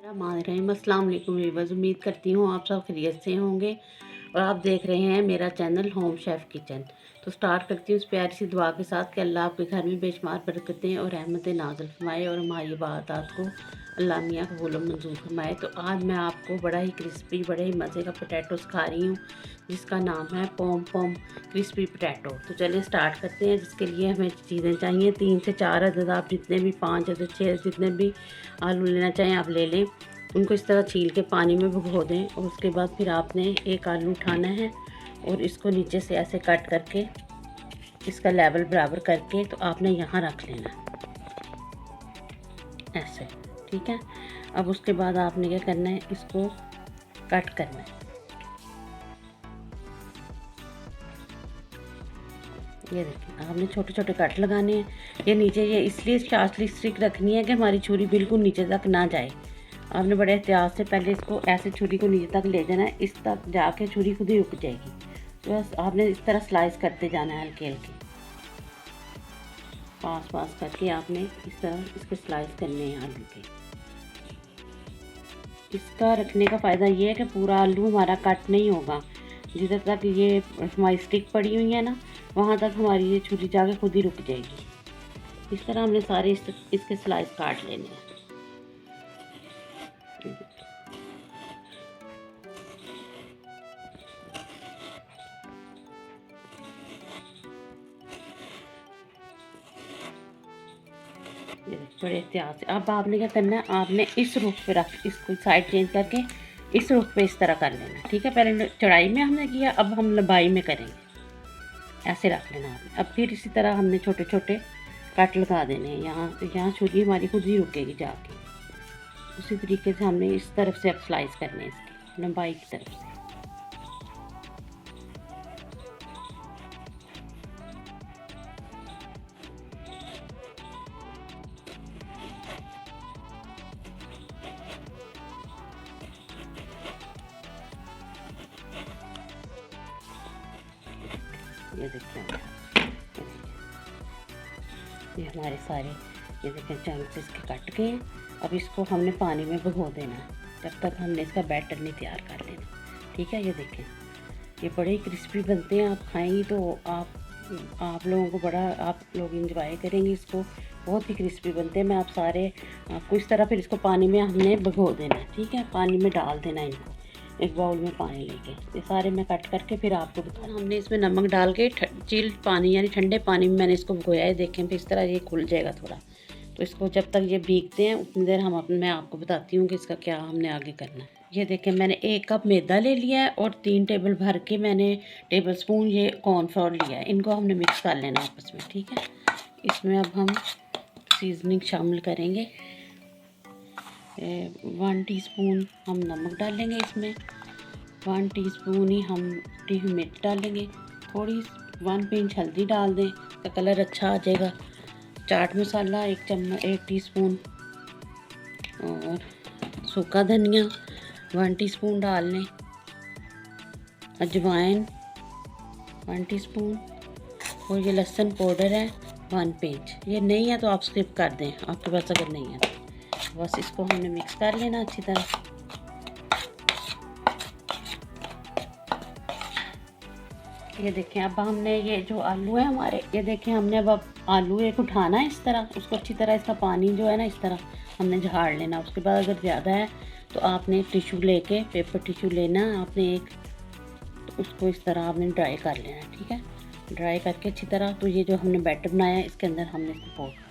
रहीम अस्सलाम वालेकुम व्यूअर्स, उम्मीद करती हूँ आप सब खैरियत से होंगे और आप देख रहे हैं मेरा चैनल होम शेफ़ किचन। तो स्टार्ट करती हूँ उस प्यारी सी दुआ के साथ कि अल्लाह आपके घर में बेशुमार बरकतें और रहमतें नाज़िल फरमाए और हमारी इबादत को अल्लाह मियाँ कबूल मंजूर फरमाए। तो आज मैं आपको बड़ा ही क्रिस्पी, बड़े ही मज़े का पोटैटो सिखा रही हूँ जिसका नाम है पॉम पॉम क्रिस्पी पोटैटो। तो चलिए स्टार्ट करते हैं। जिसके लिए हमें चीज़ें चाहिए 3 से 4 अदद, आप जितने भी 5 अदद 6 जितने भी आलू लेना चाहें आप ले लें। उनको इस तरह छील के पानी में भिगो दें और उसके बाद फिर आपने एक आलू उठाना है और इसको नीचे से ऐसे कट करके इसका लेवल बराबर करके तो आपने यहाँ रख लेना ऐसे, ठीक है। अब उसके बाद आपने क्या करना है, इसको कट करना है। ये देखिए आपने छोटे छोटे कट लगाने हैं। ये नीचे ये इसलिए चाशनी स्टिक रखनी है कि हमारी छुरी बिल्कुल नीचे तक ना जाए। आपने बड़े एहतियात से पहले इसको ऐसे छुरी को नीचे तक ले जाना है, इस तक जाके छुरी खुद ही रुक जाएगी। तो बस आपने इस तरह स्लाइस करते जाना है, हल्के हल्के पास पास करके आपने इस तरह इसके स्लाइस करने हैं आलू के। इसका रखने का फ़ायदा ये है कि पूरा आलू हमारा कट नहीं होगा। जिधर तक ये हमारी स्टिक पड़ी हुई है ना, वहाँ तक हमारी ये छुरी जाके खुद ही रुक जाएगी। इस तरह हमने सारे इसके स्लाइस काट लेने हैं। बड़े एहतियात से अब आपने क्या करना है, आपने इस रुख पे रख, इसको साइड चेंज करके इस रुख पे इस तरह कर लेना, ठीक है। पहले चौड़ाई में हमने किया, अब हम लंबाई में करेंगे। ऐसे रख लेना आपने। अब फिर इसी तरह हमने छोटे छोटे कट लगा देने हैं। यहाँ छुरी हमारी खुद ही रुकेगी जाके। उसी तरीके से हमने इस तरफ से अब स्लाइस करने हैं इसकी लंबाई की तरफ से। ये देखिए ये हमारे सारे ये देखें चंक्स इसके कट गए। अब इसको हमने पानी में भिगो देना है जब तक हमने इसका बैटर नहीं तैयार कर लेना, ठीक है। ये देखें ये बड़े ही क्रिस्पी बनते हैं। आप खाएंगी तो आप लोगों को बड़ा, आप लोग इंजॉय करेंगे इसको। बहुत ही क्रिस्पी बनते हैं। मैं आप सारे आपको इस तरह फिर इसको पानी में हमने भिगो देना है, ठीक है। पानी में डाल देना इनको, एक बाउल में पानी लेके। ये सारे मैं कट करके फिर आपको बता। हमने इसमें नमक डाल के चिल्ड पानी यानी ठंडे पानी में मैंने इसको भिगोया है। देखें फिर इस तरह ये खुल जाएगा थोड़ा। तो इसको जब तक ये भीगते हैं उतनी देर मैं आपको बताती हूँ कि इसका क्या हमने आगे करना है। ये देखें मैंने 1 कप मैदा ले लिया है और 3 टेबल भर के मैंने टेबल स्पून ये कॉर्नफ्लोर लिया है। इनको हमने मिक्स कर लेना आपस में, ठीक है। इसमें अब हम सीजनिंग शामिल करेंगे। 1 टीस्पून हम नमक डालेंगे इसमें, 1 टीस्पून ही हम मिर्च डालेंगे, थोड़ी 1 पिंच हल्दी डाल दें, इसका कलर अच्छा आ जाएगा। चाट मसाला 1 टीस्पून और सूखा धनिया 1 टीस्पून डाल लें, अजवाइन 1 टीस्पून और ये लहसुन पाउडर है 1 पिंच। ये नहीं है तो आप स्किप कर दें, आपके पास अगर नहीं है तो। बस इसको हमने मिक्स कर लेना अच्छी तरह। ये देखें अब हमने ये जो आलू है हमारे, ये देखें हमने अब आलू एक उठाना है इस तरह, उसको अच्छी तरह इसका पानी जो है ना इस तरह हमने झाड़ लेना। उसके बाद अगर ज़्यादा है तो आपने टिश्यू लेके, पेपर टिश्यू लेना आपने एक, तो उसको इस तरह आपने ड्राई कर लेना, ठीक है। ड्राई करके अच्छी तरह। तो ये जो हमने बैटर बनाया है इसके अंदर हमने इसको पोर करना।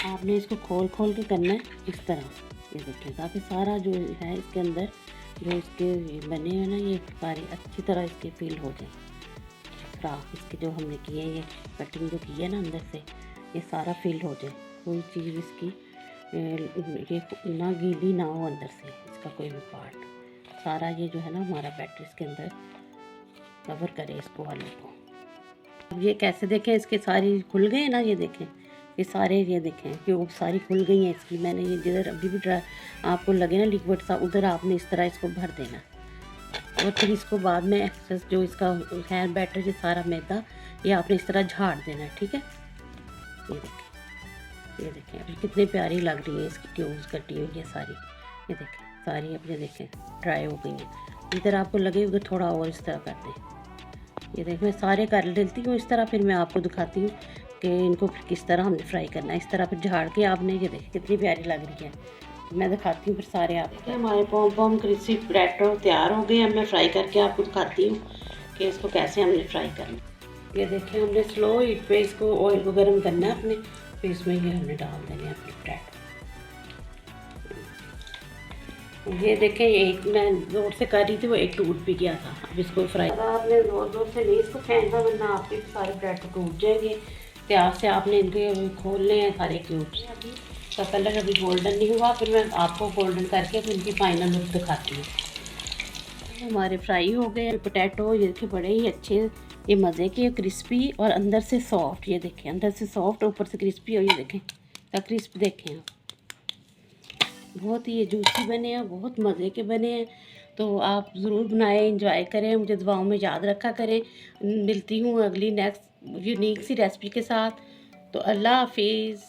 आपने इसको खोल खोल के करना है इस तरह। ये देखिए ताकि सारा जो है इसके अंदर जो इसके बने हैं ना, ये सारी अच्छी तरह इसके फिल हो जाए। फ्राक इसके जो हमने किए, ये कटिंग जो की है ना अंदर से, ये सारा फिल हो जाए। कोई चीज़ इसकी ये ना गीली ना हो अंदर से, इसका कोई भी पार्ट सारा ये जो है ना हमारा बैटर इसके अंदर कवर करे इसको आलू को। अब ये कैसे देखें, इसके सारी खुल गए ना, ये देखें ये सारे, ये देखें कि वो सारी खुल गई हैं इसकी। मैंने ये जिधर अभी भी आपको लगे ना लिक्विड सा, उधर आपने इस तरह इसको भर देना और फिर इसको बाद में एक्सेस जो इसका है बैटर, ये सारा मैदा ये आपने इस तरह झाड़ देना है, ठीक है। ये देखें ये देखें अभी कितनी प्यारी लग रही है, इसकी क्यूब्स कटी हुई है सारी। ये देखें सारी अब ये देखें ड्राई हो गई हैं। इधर आपको लगे कि थोड़ा और इस तरह कर दें। ये देखें मैं सारे कर लेती हूँ इस तरह, फिर मैं आपको दिखाती हूँ कि इनको फिर किस तरह हमने फ्राई करना है। इस तरह फिर झाड़ के आपने, ये देखें कितनी प्यारी लग रही है। मैं दिखाती हूँ फिर सारे आप। देखिए हमारे पॉम पॉम क्रिस्पी पोटैटो तैयार हो गए। अब मैं फ्राई करके आपको दिखाती हूँ कि इसको कैसे हमने फ्राई करना। ये देखिए हमने स्लो हीट पे इसको ऑयल को गर्म करना है अपने, फिर इसमें ये हमने डाल देने हैं अपने पोटैटो। ये देखें एक मैं जोर से कर रही थी, वो एक टूट भी गया था। अब इसको फ्राई आपने जोर जोर से नहीं इसको फेंकना, वरना आपके सारे पोटैटो टूट जाएंगे। प्यार से आपने इनके खोलने हैं सारे क्यूब्स। अभी का कलर अभी गोल्डन नहीं हुआ, फिर मैं आपको गोल्डन करके फिर इनकी फाइनल लुक दिखाती हूँ। हमारे फ्राई हो गए पोटैटो, ये देखिए बड़े ही अच्छे, ये मज़े के क्रिस्पी और अंदर से सॉफ्ट। ये देखें अंदर से सॉफ्ट ऊपर से क्रिस्पी, और ये देखें क्या क्रिस्प देखें आप, बहुत ही ये जूसी बने हैं, बहुत मज़े के बने हैं। तो आप ज़रूर बनाएं, एंजॉय करें, मुझे दुआओं में याद रखा करें। मिलती हूँ अगली नेक्स्ट यूनिक सी रेसिपी के साथ। तो अल्लाह हाफिज़।